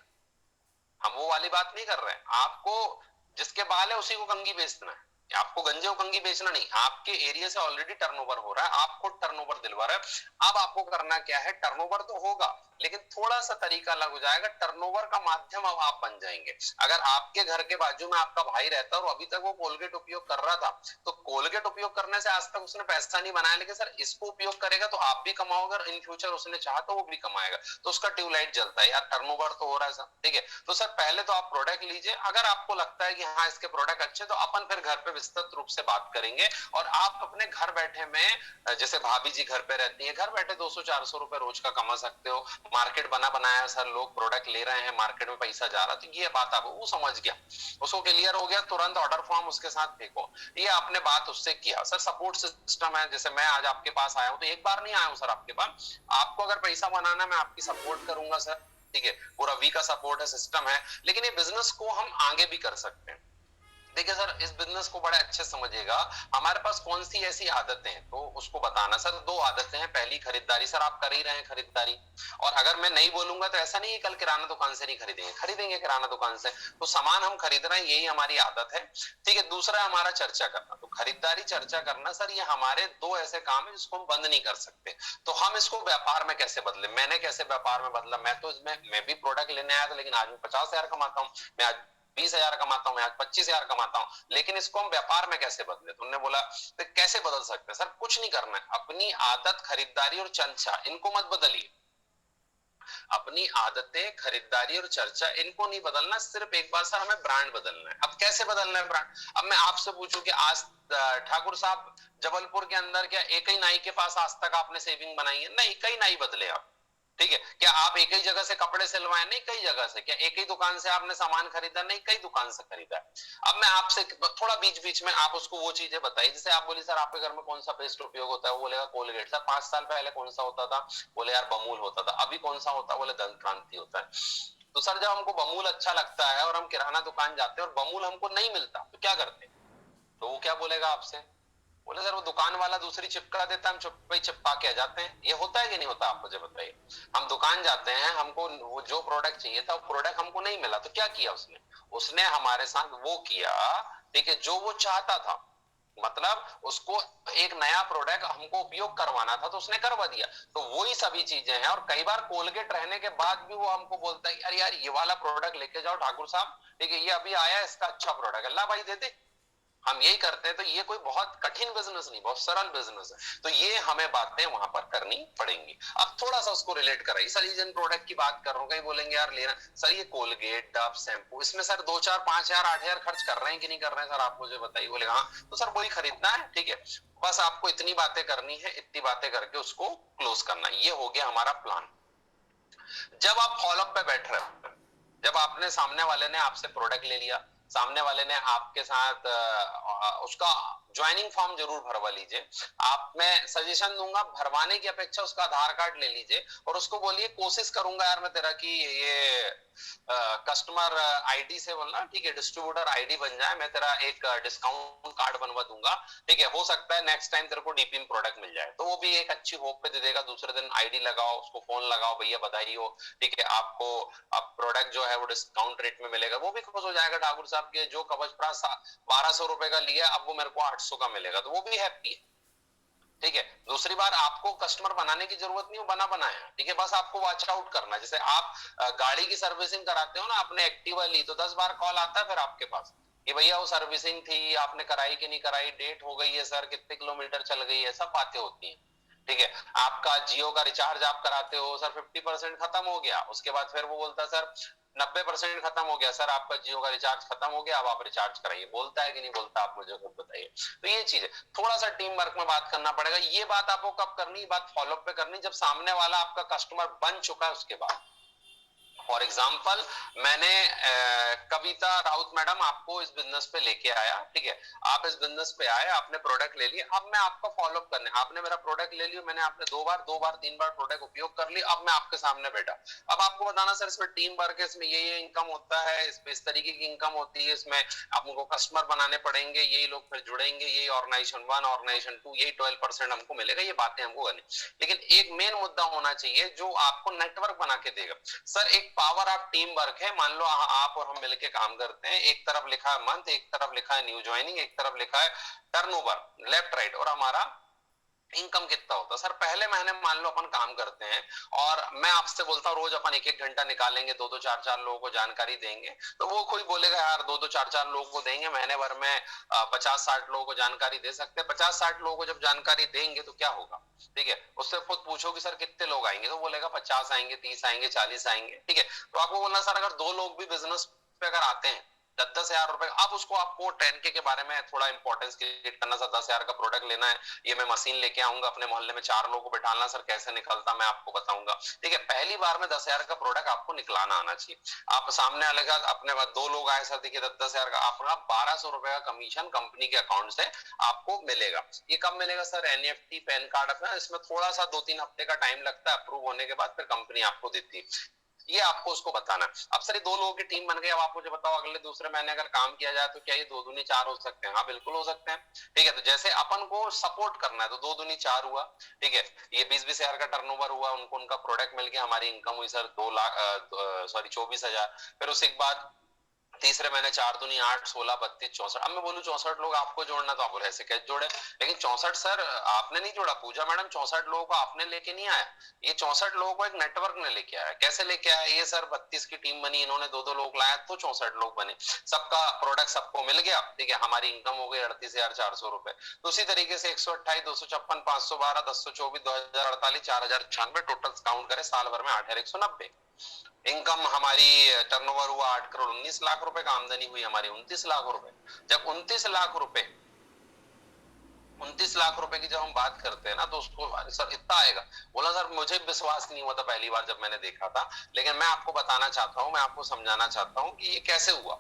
[SPEAKER 1] हम वो वाली बात नहीं कर रहे हैं, आपको जिसके बाल है उसी को कंगी बेचना है, आपको गंजे और कंगी बेचना नहीं। आपके एरिया से ऑलरेडी टर्नओवर हो रहा है, आप खुद टर्नओवर दिलवा रहे हैं। अब आपको करना क्या है, टर्नओवर तो होगा लेकिन थोड़ा सा तरीका अलग हो जाएगा, टर्नओवर का माध्यम अब आप बन जाएंगे। अगर आपके घर के बाजू में आपका भाई रहता और अभी तक वो कोलगेट उपयोग कर रहा था, तो कोलगेट उपयोग करने से आज तक उसने पैसा नहीं बनाया, लेकिन सर इसको उपयोग करेगा तो आप भी कमाओगे, इन फ्यूचर उसने चाहा तो वो भी कमाएगा, तो उसका ट्यूबलाइट जलता है यार, टर्नओवर तो हो रहा है सर ठीक है। तो सर पहले तो आप प्रोडक्ट लीजिए, अगर आपको लगता है कि हाँ इसके प्रोडक्ट अच्छे, तो अपन फिर घर पे विस्तृत रूप से बात करेंगे। और आप अपने घर बैठे में, जैसे भाभी जी घर पे रहती है, घर बैठे 200-400 रुपए रोज का कमा सकते हो। मार्केट बना बनाया सर, लोग प्रोडक्ट ले रहे हैं, मार्केट में पैसा जा रहा, तो ये बात आप वो समझ गया, उसको क्लियर हो गया, तुरंत ऑर्डर फॉर्म उसके साथ फेंको। ये आपने बात उससे किया। सर सपोर्ट सिस्टम है, जैसे मैं आज आपके पास आया हूं तो एक बार नहीं आया हूं सर आपके पास, आपको अगर पैसा बनाना मैं आपकी सपोर्ट करूंगा सर ठीक है, पूरा वी का सपोर्ट है, सिस्टम है। लेकिन ये बिजनेस को हम आगे भी कर सकते हैं। देखिए सर इस बिजनेस को बड़े अच्छे समझिएगा, हमारे पास कौन सी ऐसी आदतें हैं तो उसको बताना। सर दो आदतें हैं, पहली खरीदारी, सर आप कर ही रहे हैं खरीदारी, और अगर मैं नहीं बोलूंगा तो ऐसा नहीं है कल किराना दुकान से नहीं खरीदेंगे, खरीदेंगे किराना दुकान से। तो सामान हम खरीद रहे हैं, यही हमारी आदत है ठीक है। दूसरा हमारा चर्चा करना, तो खरीदारी चर्चा करना सर ये हमारे दो ऐसे काम है जिसको हम बंद नहीं कर सकते। तो हम इसको व्यापार में कैसे बदले, मैंने कैसे व्यापार में बदला, मैं तो इसमें मैं भी प्रोडक्ट लेने आया था, लेकिन आज मैं 50,000 कमाता हूँ, मैं आज 20,000 कमाता हूं, मैं आज 25,000 कमाता हूं, लेकिन इसको हम व्यापार में कैसे बदले? तुमने बोला तो कैसे बदल सकते हैं? सर कुछ नहीं करना है, अपनी आदत खरीदारी और चर्चा इनको मत बदलिए, अपनी आदतें खरीदारी और चर्चा इनको नहीं बदलना, सिर्फ एक बार सर हमें ब्रांड बदलना है। अब कैसे बदलना है ब्रांड? अब मैं आपसे पूछूं कि आज ठाकुर साहब जबलपुर के अंदर क्या एक ही नाई के पास आज तक आपने सेविंग बनाई है? नहीं, कई नाई बदले आप, ठीक है, क्या आप एक ही जगह से कपड़े सिलवाए? नहीं, कई जगह से। क्या एक ही दुकान से आपने सामान खरीदा? नहीं, कई दुकान से खरीदा। अब मैं आपसे थोड़ा बीच बीच में आप उसको वो चीजें बताइए, जैसे आप बोली सर आपके घर में कौन सा पेस्ट उपयोग होता है, वो बोलेगा कोलगेट। सर 5 साल पहले कौन सा होता था? बोले यार बमूल होता था। अभी कौन सा होता है? बोले दंत क्रांति होता है। तो सर जब हमको बमूल अच्छा लगता है और हम किराना दुकान जाते हैं और बमूल हमको नहीं मिलता तो क्या करते? तो वो क्या बोलेगा आपसे? बोले सर वो दुकान वाला दूसरी चिपका देता है, हम चुप चिपका के आ जाते हैं। ये होता है कि नहीं होता? आप मुझे बताइए। हम दुकान जाते हैं, हमको वो जो प्रोडक्ट चाहिए था वो प्रोडक्ट हमको नहीं मिला तो क्या किया उसने? उसने हमारे साथ वो किया, ठीक है, जो वो चाहता था। मतलब उसको एक नया प्रोडक्ट हमको उपयोग करवाना था तो उसने करवा दिया। तो वही सभी चीजें हैं। और कई बार कोलगेट रहने के बाद भी वो हमको बोलता है यार यार ये वाला प्रोडक्ट लेके जाओ ठाकुर साहब, ठीक है, ये अभी आया है, इसका अच्छा प्रोडक्ट, अल्लाह भाई दे दे। हम यही करते हैं। तो ये कोई बहुत कठिन बिजनेस नहीं, बहुत सरल बिजनेस है। तो ये हमें बातें वहां पर करनी पड़ेंगी। अब थोड़ा सा उसको रिलेट कराइए। सर ये जिन प्रोडक्ट की बात कर रहा हूँ, कहीं बोलेंगे यार लेना सर ये कोलगेट डब शैम्पू, इसमें सर 2 4 5 हजार 8 हजार खर्च कर रहे हैं कि नहीं कर रहे हैं? सर आप मुझे बताइए। बोले हाँ। तो सर वही खरीदना है, ठीक है, बस आपको इतनी बातें करनी है, इतनी बातें करके उसको क्लोज करना है। ये हो गया हमारा प्लान। जब आप फॉलोअप पे बैठ रहे हो, जब आपने सामने वाले ने आपसे प्रोडक्ट ले लिया, सामने वाले ने आपके साथ उसका ज्वाइनिंग फॉर्म जरूर भरवा लीजिए। आप मैं सजेशन दूंगा भरवाने की अपेक्षा उसका आधार कार्ड ले लीजिए और उसको बोलिए कोशिश करूंगा यार मैं तेरा कि ये कस्टमर आईडी से बोलना, ठीक है, डिस्ट्रीब्यूटर आईडी बन जाए, मैं तेरा एक डिस्काउंट कार्ड बनवा दूंगा, ठीक है, हो सकता है नेक्स्ट टाइम तेरे को डीपीएम प्रोडक्ट मिल जाए। तो वो भी एक अच्छी होप पे दे देगा। दूसरे दिन आईडी लगाओ, उसको फोन लगाओ, भैया बधाई हो, ठीक है, आपको अब प्रोडक्ट जो है वो डिस्काउंट रेट में मिलेगा। वो भी खुश हो जाएगा ठाकुर साहब के जो कवच प्रास 1200 रुपए का लिया अब वो मेरे को 800 का मिलेगा, तो वो भी हैप्पी है। ठीक है, दूसरी बार आपको कस्टमर बनाने की जरूरत नहीं, बना बनाया, ठीक है, बस आपको वॉच आउट करना। जैसे आप गाड़ी की सर्विसिंग कराते हो ना, आपने एक्टिवा ली तो 10 बार कॉल आता है फिर आपके पास कि भैया वो सर्विसिंग थी, आपने कराई कि नहीं कराई, डेट हो गई है सर, कितने किलोमीटर चल गई है, सब बातें होती हैं। ठीक है, आपका जियो का रिचार्ज आप कराते हो, सर 50% खत्म हो गया, उसके बाद फिर वो बोलता है सर 90% खत्म हो गया, सर आपका जियो का रिचार्ज खत्म हो गया, अब आप रिचार्ज कराइए। बोलता है कि नहीं बोलता? आप मुझे खुद बताइए। तो ये चीज है, थोड़ा सा टीम वर्क में बात करना पड़ेगा। ये बात आपको कब करनी, बात फॉलोअप पे करनी जब सामने वाला आपका कस्टमर बन चुका है उसके बाद। फॉर एग्जाम्पल मैंने कविता राउत मैडम आपको इस बिजनेस पे लेके आया, ठीक है, आप इस बिजनेस पे आए, आपने प्रोडक्ट ले लिया, अब मैं आपका फॉलोअप करने, आपने मेरा प्रोडक्ट ले लिया, मैंने आपने 2 बार 3 बार प्रोडक्ट उपयोग कर लिया, अब मैं आपके सामने बैठा, अब आपको बताना सर इसमें टीम वर्क है, इसमें ये इनकम होता है, इसमें इस तरीके की इनकम होती है, इसमें आपको कस्टमर बनाने पड़ेंगे, यही लोग फिर जुड़ेंगे, यही ऑर्गेनाइजेशन 1 ऑर्गेनाइजेशन 2, यही 12% हमको मिलेगा, ये बातें हमको करनी। लेकिन एक मेन मुद्दा होना चाहिए जो आपको नेटवर्क बना के देगा। सर एक पावर ऑफ टीम वर्क है, मान लो आप और हम मिलके काम करते हैं, एक तरफ लिखा है मंथ, एक तरफ लिखा है न्यू ज्वाइनिंग, एक तरफ लिखा है टर्नओवर लेफ्ट राइट, और हमारा इनकम कितना होता है। सर पहले महीने मान लो अपन काम करते हैं और मैं आपसे बोलता हूँ रोज अपन 1 1 घंटा निकालेंगे, 2 2 4 4 लोगों को जानकारी देंगे, तो वो कोई बोलेगा यार 2 2 4 4 लोगों को देंगे, महीने भर में 50 60 लोगों को जानकारी दे सकते हैं। 50 60 लोगों को जब जानकारी देंगे तो क्या होगा, ठीक है, उससे खुद पूछो कि सर कितने लोग आएंगे, तो बोलेगा 50 आएंगे, 30 आएंगे, 40 आएंगे, ठीक है। तो आपको बोलना सर अगर 2 लोग भी बिजनेस पे अगर आते हैं 10 10 हजार रुपए, अब उसको आपको 10K के बारे में थोड़ा इंपॉर्टेंस क्रिएट करना, सर 10 हजार का प्रोडक्ट लेना है, ये मैं मशीन लेके आऊंगा, अपने मोहल्ले में 4 लोगों को बैठाना, सर कैसे निकलता मैं आपको बताऊंगा, ठीक है। पहली बार में 10 हजार का प्रोडक्ट आपको निकलाना आना चाहिए। आप सामने वाले का अपने बाद 2 लोग आए, सर देखिए 10 हजार का, आपका 1200 रुपए का कमीशन कंपनी के अकाउंट से आपको मिलेगा। ये कब मिलेगा सर? एनईएफटी पैन कार्ड अपना, इसमें थोड़ा सा 2 3 हफ्ते का टाइम लगता है, अप्रूव होने के बाद फिर कंपनी आपको देती है। ये आपको उसको बताना। अब सर ये 2 लोगों की टीम बन गई, अब आप मुझे बताओ अगले दूसरे महीने अगर काम किया जाए तो क्या ये 2 दूनी 4 हो सकते हैं? हाँ बिल्कुल हो सकते हैं, ठीक है। तो जैसे अपन को सपोर्ट करना है तो 2 दूनी 4 हुआ, ठीक है। ये 20 20 हजार का टर्नओवर हुआ, उनको उनका प्रोडक्ट मिल गया, हमारी इनकम हुई सर 2 लाख, सॉरी 24 हजार। फिर उसके बाद तीसरे महीने 4 दूनी 8 16 32 64। अब मैं बोलूं 64 लोग आपको जोड़ना, तो आप बोले ऐसे कैसे जोड़े? लेकिन 64 सर आपने नहीं जोड़ा, पूजा मैडम 64 लोगों को आपने लेके नहीं आया, ये 64 लोगों को एक नेटवर्क ने लेके आया। कैसे लेके आया? ये सर 32 की टीम बनी, इन्होंने 2 2 लोग लाया तो 64 लोग बने, सबका प्रोडक्ट सबको मिल गया, ठीक है, हमारी इनकम हो गई 38,400 रुपए। तो उसी तरीके से 128 256 512 1024 2048 4096, टोटल काउंट करें साल भर में 8190। इनकम हमारी टर्नओवर हुआ 8 करोड़ 19 लाख रुपए का, आमदनी हुई हमारी 29 लाख रुपए। जब 29 लाख रुपए 29 लाख रुपए की जब हम बात करते हैं ना तो उसको सर इतना आएगा, बोला सर मुझे विश्वास नहीं हुआ था पहली बार जब मैंने देखा था, लेकिन मैं आपको बताना चाहता हूँ, मैं आपको समझाना चाहता हूँ कि ये कैसे हुआ।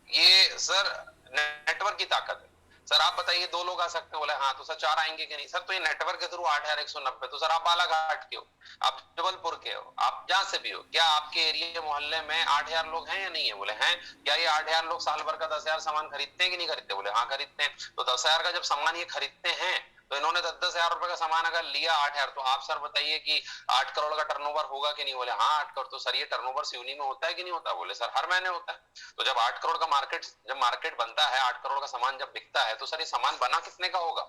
[SPEAKER 1] ये सर नेटवर्क की ताकत है। सर आप बताइए 2 लोग आ सकते हैं, बोले हाँ, तो सर 4 आएंगे कि नहीं, सर तो ये नेटवर्क के थ्रू 8,190, तो सर आप बालाघाट के हो, आप जबलपुर के हो, आप जहां से भी हो, क्या आपके एरिया मोहल्ले में 8,000 लोग हैं या नहीं है, बोले हैं। क्या ये 8,000 लोग साल भर का 10,000 सामान खरीदते हैं कि नहीं खरीदते, बोले हाँ खरीदते हैं। तो 10,000 का जब सामान ये खरीदते हैं तो इन्होंने 10,000 रुपए का सामान अगर लिया 8,000, तो आप सर बताइए कि 8 करोड़ का टर्नओवर होगा कि नहीं, बोले हाँ 8 करोड़। तो सर ये टर्नओवर सिवनी में होता है कि नहीं होता, बोले सर हर महीने होता है। तो जब 8 करोड़ का मार्केट, जब मार्केट बनता है, 8 करोड़ का सामान जब बिकता है, तो सर ये सामान बना कितने का होगा,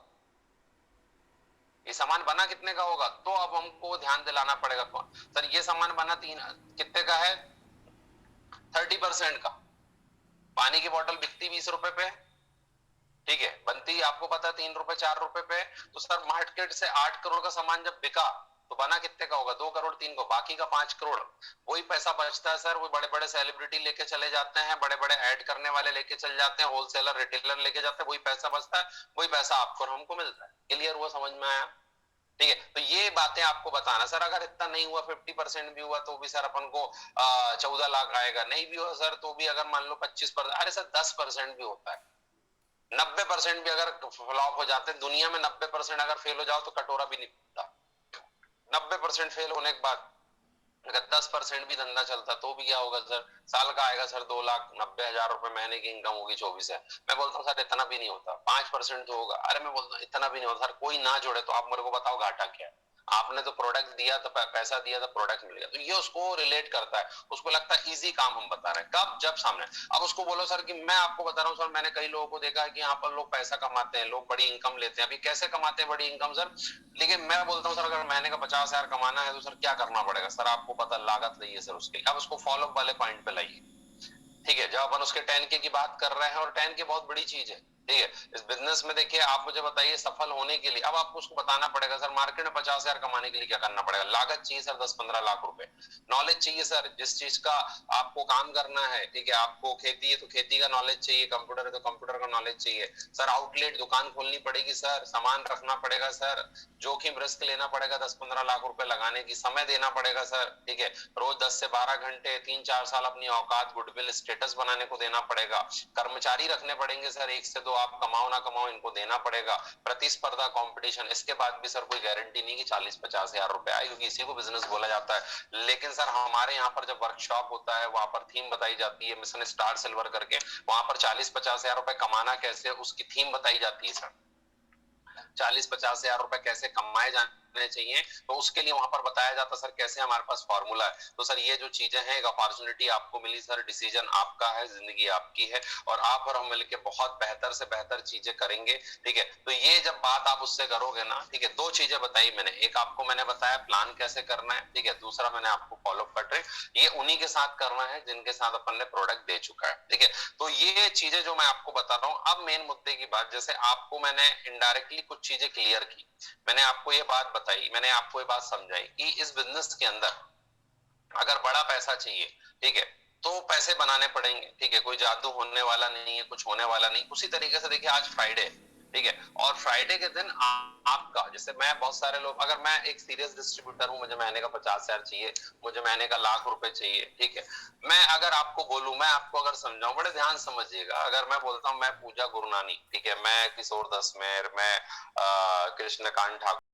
[SPEAKER 1] ये सामान बना कितने का होगा, तो अब हमको ध्यान दिलाना पड़ेगा। सर ये सामान बना कितने का है, 30% का। पानी की बोतल बिकती 20 रुपए पे, ठीक है, बनती आपको पता है 3 रुपए 4 रुपए पे। तो सर मार्केट से 8 करोड़ का सामान जब बिका तो बना कितने का होगा, 2 करोड़ 3 को, बाकी का 5 करोड़ वही पैसा बचता है सर। वो बड़े बड़े सेलिब्रिटी लेके चले जाते हैं, बड़े बड़े ऐड करने वाले लेके चले जाते हैं, होलसेलर रिटेलर लेके जाते हैं, वही पैसा बचता है, वही पैसा आपको और हमको मिलता है। क्लियर हुआ, समझ में आया, ठीक है। तो ये बातें आपको बताना सर, अगर इतना नहीं हुआ 50% भी हुआ तो भी सर अपन को 14 लाख आएगा, नहीं भी हुआ सर तो भी अगर मान लो 25%, अरे सर 10% भी होता है, 90% भी अगर फ्लॉप हो जाते हैं दुनिया में, 90% अगर फेल हो जाओ तो कटोरा भी नहीं पीता। 90% फेल होने के बाद अगर 10% भी धंधा चलता तो भी क्या होगा सर, साल का आएगा सर 2,90,000 रुपए, महीने की इनकम होगी 24 है। मैं बोलता हूँ सर इतना भी नहीं होता, 5% तो होगा। अरे मैं बोलता हूँ इतना भी नहीं होता सर, कोई ना जोड़े तो आप मेरे को बताओ घाटा क्या है। आपने तो प्रोडक्ट दिया तो पैसा दिया तो प्रोडक्ट मिल गया, तो ये उसको रिलेट करता है, उसको लगता है इजी काम हम बता रहे हैं। कब, जब सामने। अब उसको बोलो सर कि मैं आपको बता रहा हूँ सर, मैंने कई लोगों को देखा है कि यहाँ पर लोग पैसा कमाते हैं, लोग बड़ी इनकम लेते हैं। अभी कैसे कमाते हैं बड़ी इनकम सर, लेकिन मैं बोलता हूँ सर अगर महीने का 50,000 कमाना है तो सर क्या करना पड़ेगा सर, आपको पता लागत नहीं है सर उसके। अब उसको फॉलोअप वाले पॉइंट पे लाइए, ठीक है। जब अपन उसके 10K की बात कर रहे हैं, और 10K बहुत बड़ी चीज है, ठीक है। इस बिजनेस में देखिए, आप मुझे बताइए सफल होने के लिए अब आपको उसको बताना पड़ेगा सर, मार्केट में 50,000 कमाने के लिए क्या करना पड़ेगा। लागत चाहिए सर 10-15 लाख रुपए, नॉलेज चाहिए सर जिस चीज का आपको काम करना है, ठीक है। आपको खेती है तो खेती का नॉलेज चाहिए, कंप्यूटर है तो कंप्यूटर का नॉलेज चाहिए सर, आउटलेट दुकान खोलनी पड़ेगी सर, सामान रखना पड़ेगा सर, जोखिम रिस्क लेना पड़ेगा 10-15 लाख रुपए लगाने की, समय देना पड़ेगा सर, ठीक है। रोज 10 से 12 घंटे 3-4 साल अपनी औकात गुडविल स्टेटस बनाने को देना पड़ेगा, कर्मचारी रखने पड़ेंगे सर, 1 से 2 आप कमाओ ना कमाओ इनको देना पड़ेगा, प्रतिस्पर्धा कंपटीशन। इसके बाद भी सर कोई गारंटी नहीं कि 40-50 हजार रुपए आए, क्योंकि इसी को बिजनेस बोला जाता है। लेकिन सर हमारे यहाँ पर जब वर्कशॉप होता है, वहां पर थीम बताई जाती है मिशन स्टार सिल्वर करके, वहां पर 40-50 हजार रुपए कमाना कैसे, उसकी थीम बताई जाती है सर। 40-50 हजार रुपए कैसे कमाए जाने चाहिए, तो उसके लिए वहां पर बताया जाता सर कैसे हमारे पास फॉर्मूला है। तो सर ये जो चीजें हैं, एक अपॉर्चुनिटी आपको मिली सर, डिसीजन आपका है, जिंदगी आपकी है, और आप और हम मिलके बहुत बेहतर से बेहतर चीजें करेंगे, ठीक है। तो ये जब बात आप उससे करोगे ना, ठीक है, 2 चीजें बताई मैंने, एक आपको मैंने बताया प्लान कैसे करना है, ठीक है, दूसरा मैंने आपको फॉलोअप का ट्रिक, ये उन्हीं के साथ करना है जिनके साथ अपन ने प्रोडक्ट दे चुका है, ठीक है। तो ये चीजें जो मैं आपको बता रहा हूँ, अब मेन मुद्दे की बात, जैसे आपको मैंने इनडायरेक्टली कुछ चीजें क्लियर की, मैंने आपको ये बात बताई, मैंने आपको ये बात समझाई कि इस बिजनेस के अंदर अगर बड़ा पैसा चाहिए, ठीक है, तो पैसे बनाने पड़ेंगे, ठीक है, कोई जादू होने वाला नहीं है, कुछ होने वाला नहीं। उसी तरीके से देखिए आज फ्राइडे, ठीक है, और फ्राइडे के दिन आपका, जैसे मैं, बहुत सारे लोग, अगर मैं एक सीरियस डिस्ट्रीब्यूटर हूं, मुझे महीने का 50,000 चाहिए, मुझे महीने का लाख रुपए चाहिए, ठीक है, मैं अगर आपको बोलूं, मैं आपको अगर समझाऊं, बड़े ध्यान समझिएगा, अगर मैं बोलता हूं मैं पूजा गुरनानी, ठीक है, मैं किशोर दसमेर, मैं कृष्णकांत ठाकुर,